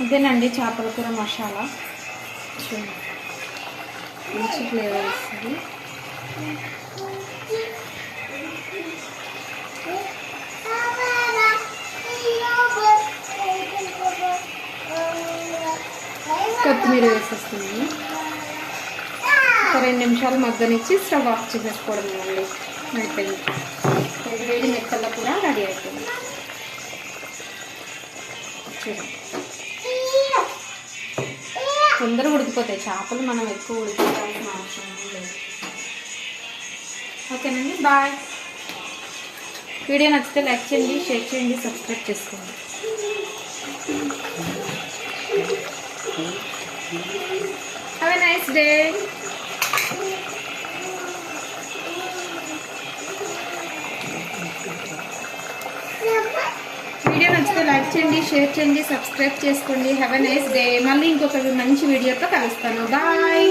ఇదేనండి చేపల కూర మసాలా. మంచి ఫ్లేవర్ వస్తుంది. కొత్తిమీర వేసేస్తుంది. ఒక 2 నిమిషాలు మగ్గనిచ్చి స్టవ్ ఆఫ్ చేసేసుకోవడం అండి. అయిపోయింది. వేడి మెత్తల కూడా రెడీ అయిపోయింది. తొందరగా ఉడికిపోతాయి చేపలు, మనం ఎక్కువ ఉడికిపోవాల్సిన అవసరం లేదు. ఓకేనండి, బాయ్. వీడియో నచ్చితే లైక్ చేయండి, షేర్ చేయండి, సబ్స్క్రైబ్ చేసుకోండి. Have a nice day. Video నచ్చితే లైక్ చేయండి, షేర్ చేయండి, సబ్స్క్రైబ్ చేసుకోండి. Have a nice day. మళ్ళీ ఇంకొక మంచి వీడియోతో కలుస్తాను. బాయ్.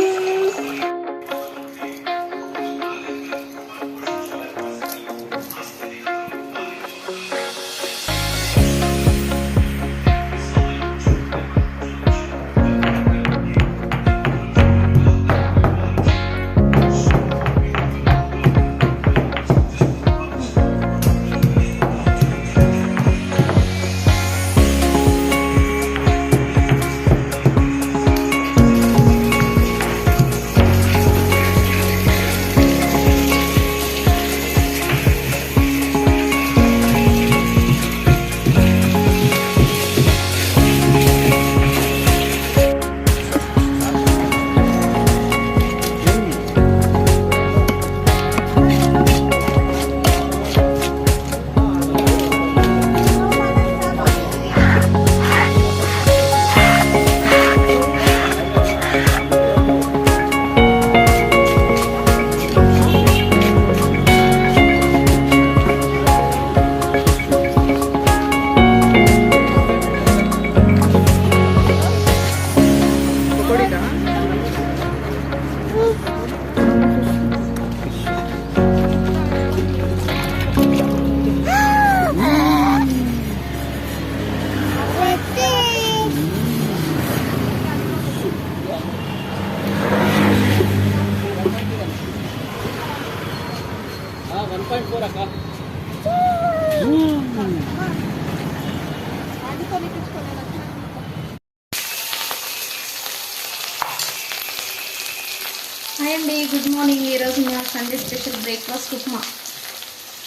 హాయ్ అండి, గుడ్ మార్నింగ్. ఈరోజు మా సండే స్పెషల్ బ్రేక్ఫాస్ట్ ఉప్మా.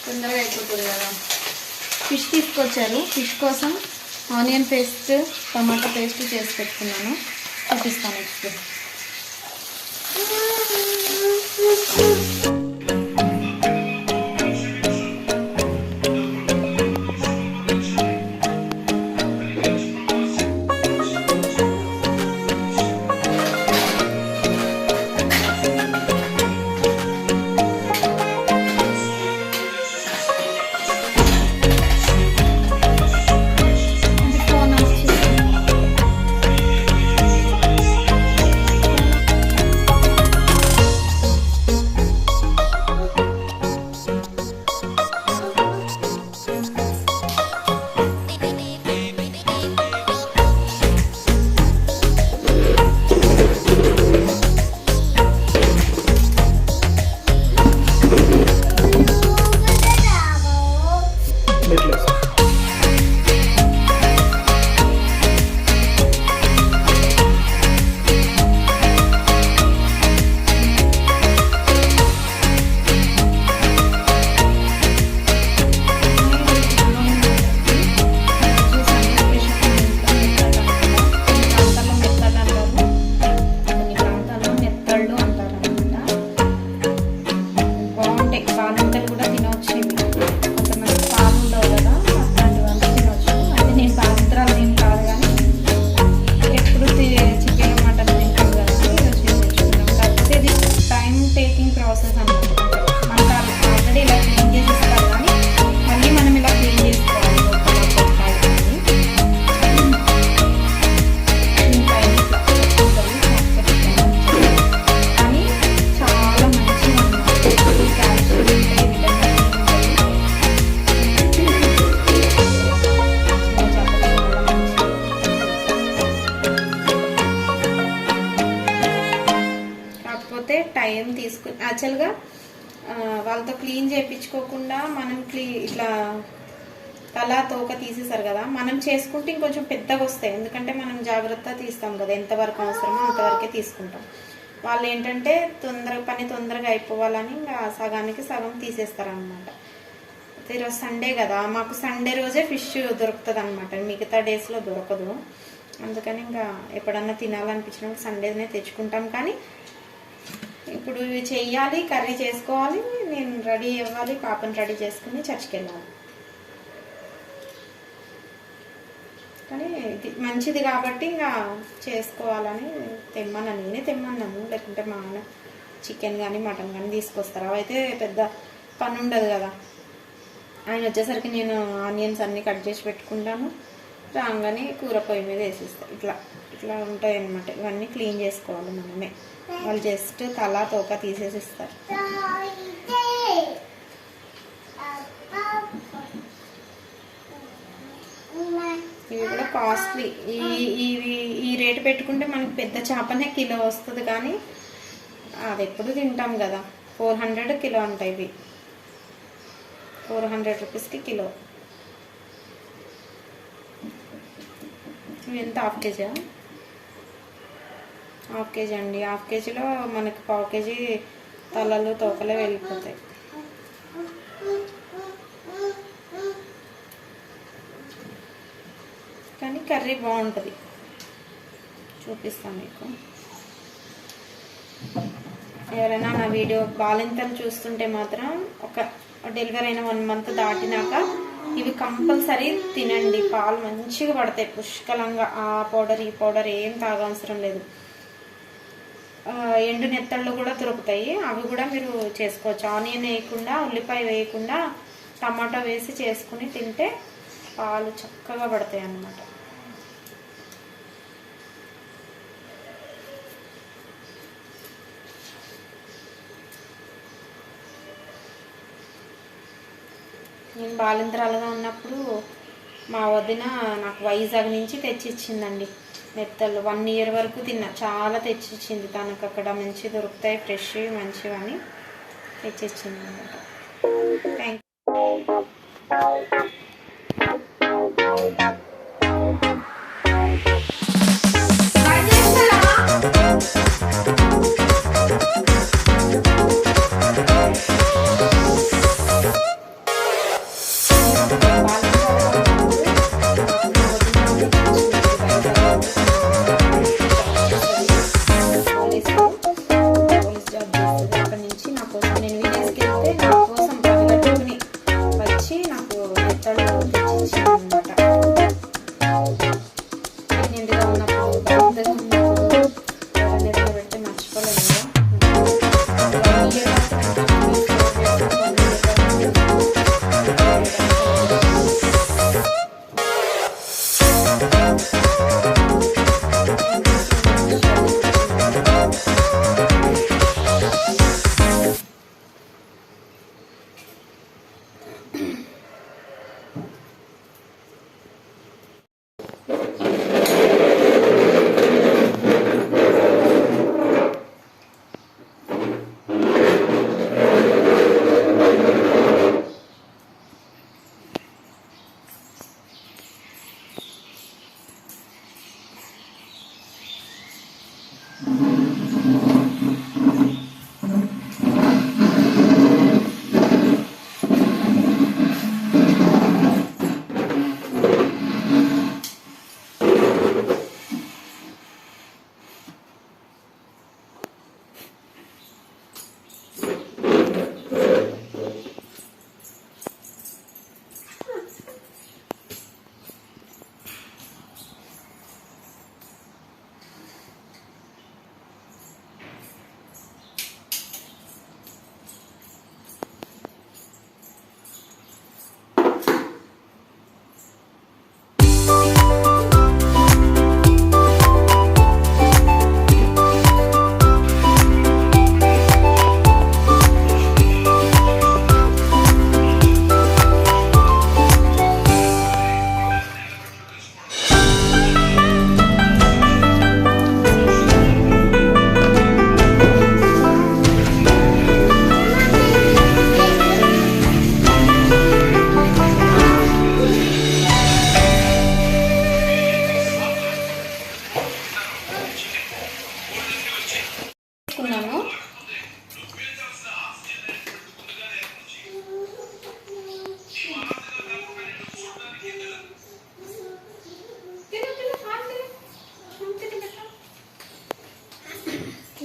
తొందరగా అయిపోతుంది కదా. ఫిష్ తీసుకొచ్చారు. ఫిష్ కోసం ఆనియన్ పేస్ట్, టమాటా పేస్ట్ చేసి పెట్టుకున్నాను. చూపిస్తాను ఇప్పుడు. యాక్చువల్గా వాళ్ళతో క్లీన్ చేయించుకోకుండా మనం ఇట్లా తల తోక తీసేసారు కదా, మనం చేసుకుంటే ఇంకొంచెం పెద్దగా వస్తాయి. ఎందుకంటే మనం జాగ్రత్త తీస్తాం కదా, ఎంతవరకు అవసరమో అంతవరకే తీసుకుంటాం. వాళ్ళు ఏంటంటే పని తొందరగా అయిపోవాలని ఇంకా సగానికి సగం తీసేస్తారనమాట. ఈరోజు సండే కదా, మాకు సండే రోజే ఫిష్ దొరుకుతుంది అనమాట, మిగతా డేస్లో దొరకదు. అందుకని ఇంకా ఎప్పుడన్నా తినాలనిపించినప్పుడు సండేనే తెచ్చుకుంటాం. కానీ ఇప్పుడు ఇవి చెయ్యాలి, కర్రీ చేసుకోవాలి, నేను రెడీ అవ్వాలి, పాపని రెడీ చేసుకుని చర్చికి వెళ్ళాలి. కానీ ఇది మంచిది కాబట్టి ఇంకా చేసుకోవాలని నేనే తెమ్మన్నాను. లేకుంటే మా ఆయన చికెన్ కానీ మటన్ కానీ తీసుకొస్తారు. అవైతే పెద్ద పని ఉండదు కదా. ఆయన వచ్చేసరికి నేను ఆనియన్స్ అన్నీ కట్ చేసి పెట్టుకుంటాను, రాగానే కూర పొయ్యి మీద వేసేస్తాను. ఇట్లా ఉంటాయి అన్నమాట. ఇవన్నీ క్లీన్ చేసుకోవాలి మనమే. వాళ్ళు జస్ట్ తల తోక తీసేసి ఇస్తారు. ఇవి కూడా కాస్ట్లీ. ఈ రేటు పెట్టుకుంటే మనకి పెద్ద చేపనే కిలో వస్తుంది. కానీ అది ఎప్పుడు తింటాం కదా. 400 కిలో ఉంటాయి ఇవి. 400 రూపీస్కి కిలో. ఇవి ఎంత? హాఫ్ కేజీ అండి. హాఫ్ కేజీలో మనకి పావు కేజీ తలలు తోకలే వెళ్ళిపోతాయి. కానీ కర్రీ బాగుంటుంది, చూపిస్తాను మీకు. ఎవరైనా నా వీడియో బాలింతలు చూస్తుంటే మాత్రం ఒక డెలివరీ అయిన 1 మంత్ దాటినాక ఇవి కంపల్సరీ తినండి. పాలు మంచిగా పడతాయి పుష్కలంగా. ఆ పౌడర్ ఈ పౌడర్ ఏం తాగవసరం లేదు. ఎండు నెత్తళ్ళు కూడా దొరుకుతాయి, అవి కూడా మీరు చేసుకోవచ్చు. ఆనియన్ వేయకుండా, ఉల్లిపాయ వేయకుండా టమాటా వేసి చేసుకుని తింటే పాలు చక్కగా పడతాయి అన్నమాట. నేను బాలింతరాలుగా ఉన్నప్పుడు మా వదిన నాకు వైజాగ్ నుంచి తెచ్చిచ్చిందండి నెత్తళ్ళు. 1 ఇయర్ వరకు తిన్నా. చాలా తెచ్చిచ్చింది తనకు. అక్కడ మంచి దొరుకుతాయి, ఫ్రెష్ మంచివని తెచ్చిచ్చింది అనమాట. థ్యాంక్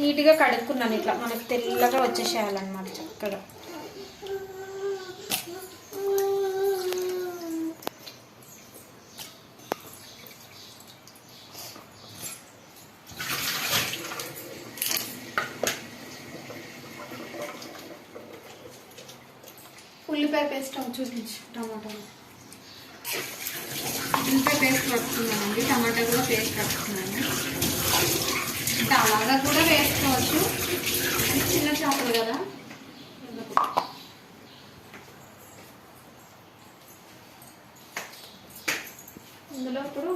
నీట్గా కడుక్కున్నాను. ఇట్లా మనకు తెల్లగా వచ్చేసేయాలన్నమాట చక్కగా. ఉల్లిపాయ పేస్ట్ చూపించు. టమాటా ఉల్లిపాయ పేస్ట్ కలుపుతున్నానండి. టమాటా కూడా పేస్ట్ కలుపుతున్నాను. అంటే అలాగా కూడా వేసుకోవచ్చు, చిన్న చేపలు కదా. ఇందులో ఇప్పుడు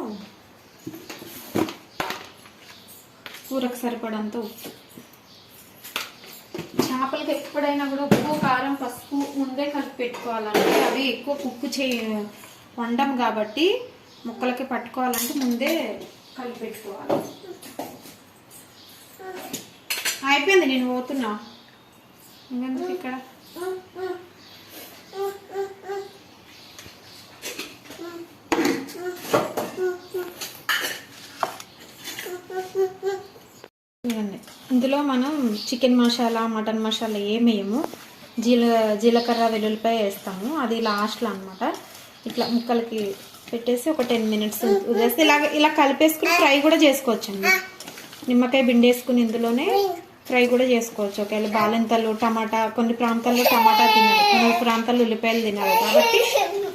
కూరకు సరిపడంత ఉప్పు. చేపలకి ఎప్పుడైనా కూడా ఉప్పు, కారం, పసుపు ముందే కలిపి పెట్టుకోవాలంటే అవి ఎక్కువ కుక్కు వండం కాబట్టి ముక్కలకి పట్టుకోవాలంటే ముందే కలిపి పెట్టుకోవాలి. అయిపోయింది, నేను పోతున్నా. ఇంకెందుకు ఇక్కడ ఇందులో మనం చికెన్ మసాలా, మటన్ మసాలా ఏమేయము. జీలకర్ర, వెల్లుల్లిపాయ వేస్తాము. అది లాస్ట్లో అనమాట. ఇట్లా ముక్కలకి పెట్టేసి ఒక 10 మినిట్స్ వదిలేస్తే ఇలా కలిపేసుకుని ఫ్రై కూడా చేసుకోవచ్చండి. నిమ్మకాయ బిండేసుకుని ఇందులోనే ఫ్రై కూడా చేసుకోవచ్చు. ఒకవేళ బాలింతలు, టమాటా, కొన్ని ప్రాంతాల్లో టమాటా తినరు, కొన్ని ప్రాంతాల్లో ఉల్లిపాయలు తినరు. కాబట్టి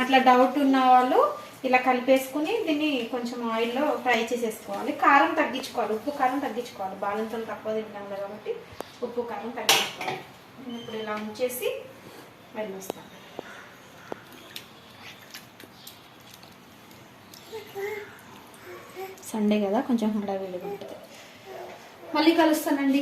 అట్లా డౌట్ ఉన్న వాళ్ళు ఇలా కలిపేసుకుని దీన్ని కొంచెం ఆయిల్లో ఫ్రై చేసేసుకోవాలి. కారం తగ్గించుకోవాలి, ఉప్పు కారం తగ్గించుకోవాలి. బాలింతలు తక్కువ తింటాం కాబట్టి ఉప్పు కారం తగ్గించుకోవాలి. నేను ఇప్పుడు ఇలా ఉంచేసి వెళ్ళొస్తాను. సండే కదా, కొంచెం హడావిడిగా ఉంటుంది. మళ్ళీ కలుస్తానండి.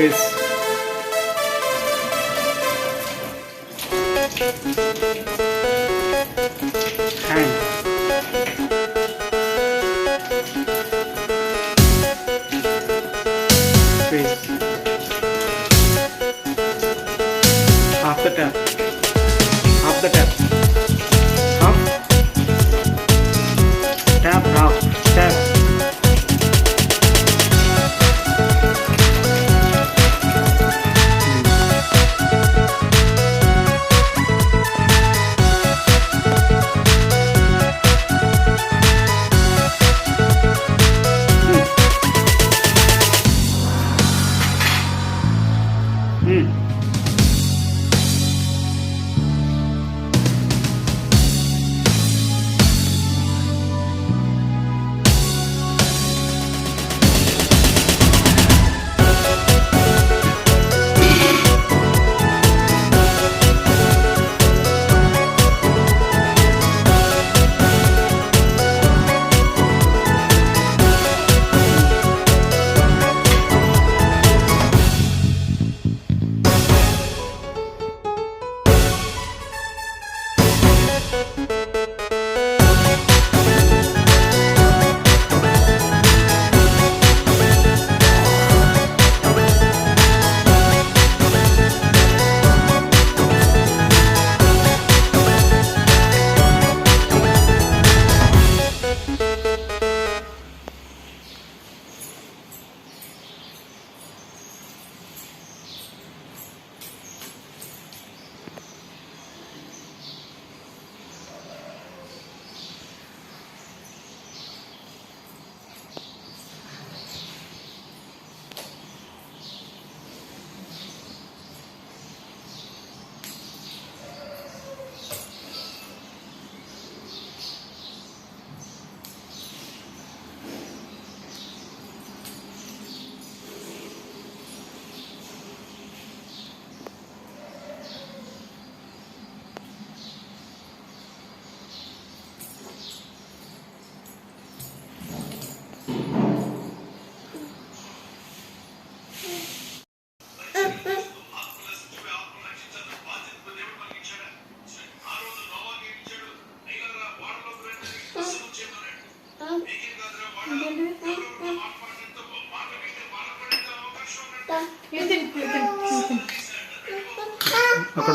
Face. Hand. Face. Half the tap. Half the tap. Half. Tap. Half. Tap.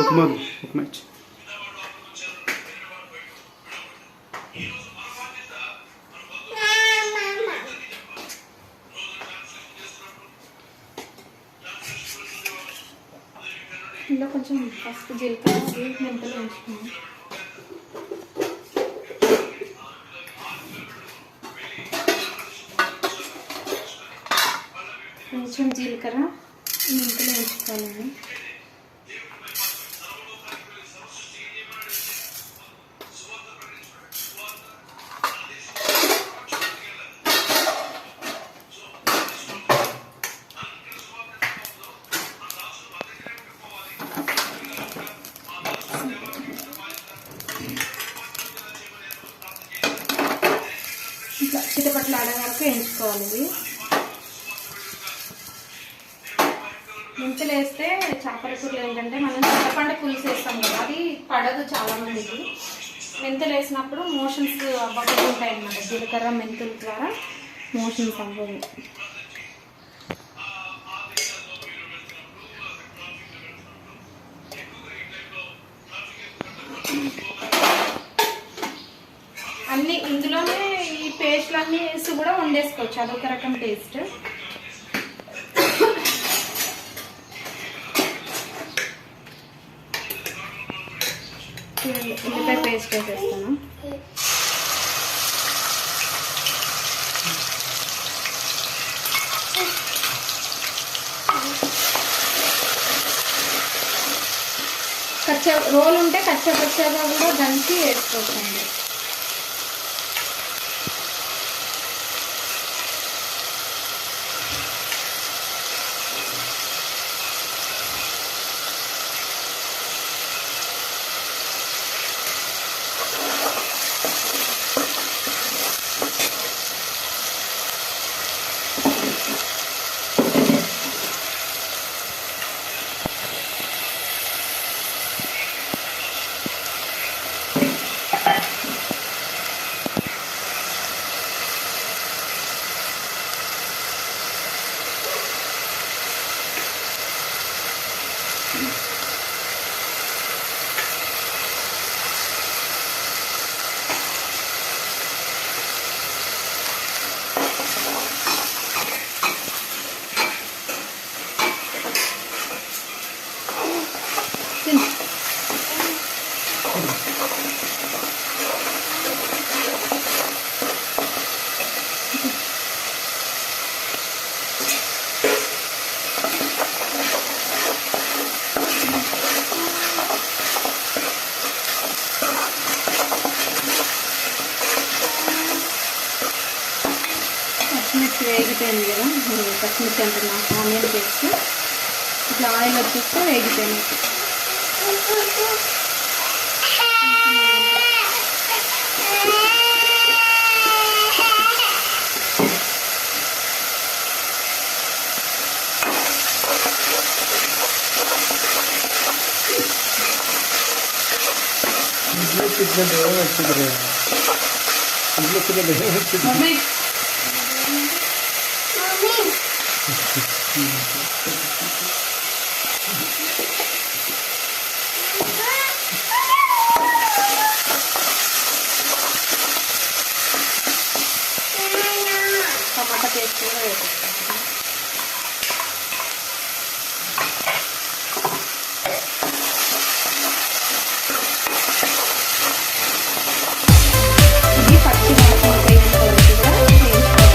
ఉప్మాలు upma ఇచ్చి. ఇందులో కొంచెం పసుపు జీలకర్ర మెంతులు వేసుకున్నాం. కొంచెం జీలకర్ర మెంతులు వేసుకోవాలండి. ఇట్లా చిటపట్లు ఆడే వరకు వేయించుకోవాలి. ఇది మెంతులు వేస్తే చేపల కూరలు ఏంటంటే మనం చింతపండు పులుసు వేస్తాం కదా, అది పడదు చాలా మందికి. మెంతులు వేసినప్పుడు మోషన్స్ అవ్వకుండా ఉంటాయి అన్నమాట. జీలకర్ర మెంతుల ద్వారా మోషన్స్ అవ్వదు. అన్నీ ఇందులోనే ఈ పేస్ట్లు అన్నీ వేసి కూడా వండేసుకోవచ్చు, అదొక రకం టేస్ట్. ఉల్లిపాయ పేస్ట్ వేసేస్తాను. రోల్ ఉంటే కచ్చపచ్చగా కూడా దంచి వేసుకోకండి. పచ్చిమిర్చి వేగిపోయింది కదా, పచ్చిమిర్చి అంటున్నా ఆనియన్ పేస్ట్. ఇట్లా ఆయిల్ వచ్చేస్తే వేగిపోయింది. టమాటా పేస్ట్ కూడా వేసేస్తాను. ఇది పచ్చి వాసన పోయేంత వరకు కూడా వేయించుకోవాలి.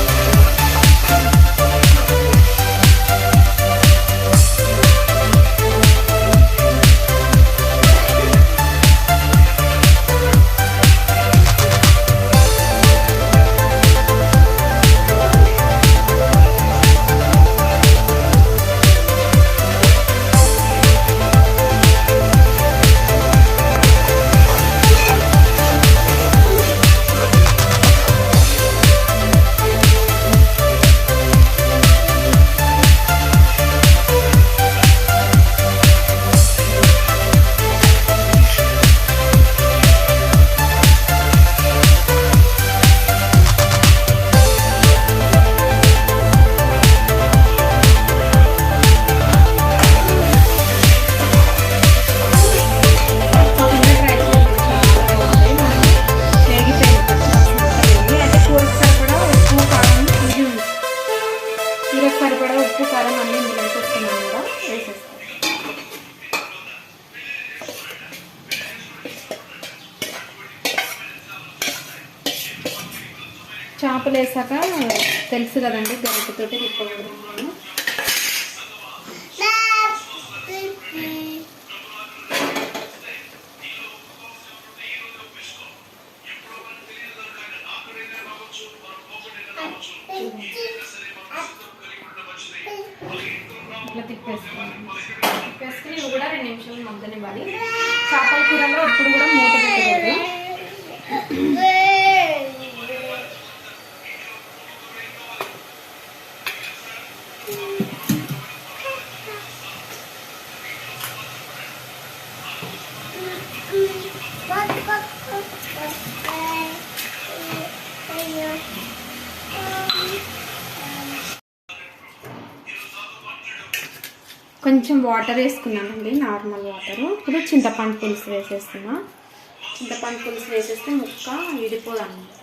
చేపలు వేసాక తెలుసు కదండి, గరిటెతోటి తిప్పకూడదు. ఇట్లా తిప్పేసుకుని ఇవి కూడా 2 నిమిషాలు మగ్గనివ్వాలి. చేపల కూరలో ఎప్పుడు కూడా మూత పెట్టకూడదు. కొంచెం వాటర్ వేసుకున్నానండి, నార్మల్ వాటరు. ఇప్పుడు చింతపండు పులుసు వేసేస్తున్నా. చింతపండు పులుసు వేసేస్తే ముక్క విడిపోదన్నమాట.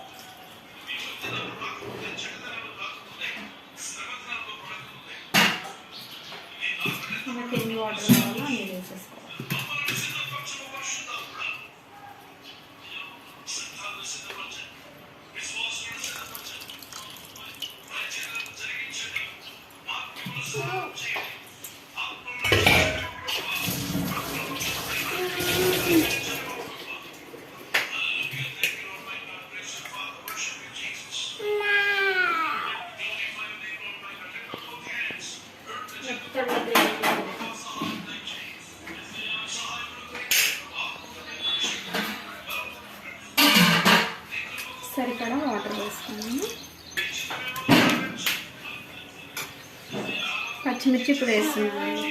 మనకి ఎన్ని వాటర్ కావాలో అన్ని వేసేసుకోవాలి. సరిపడా వాటర్ వేసుకున్నాము. పచ్చిమిర్చి ఇప్పుడు వేస్తున్నాను.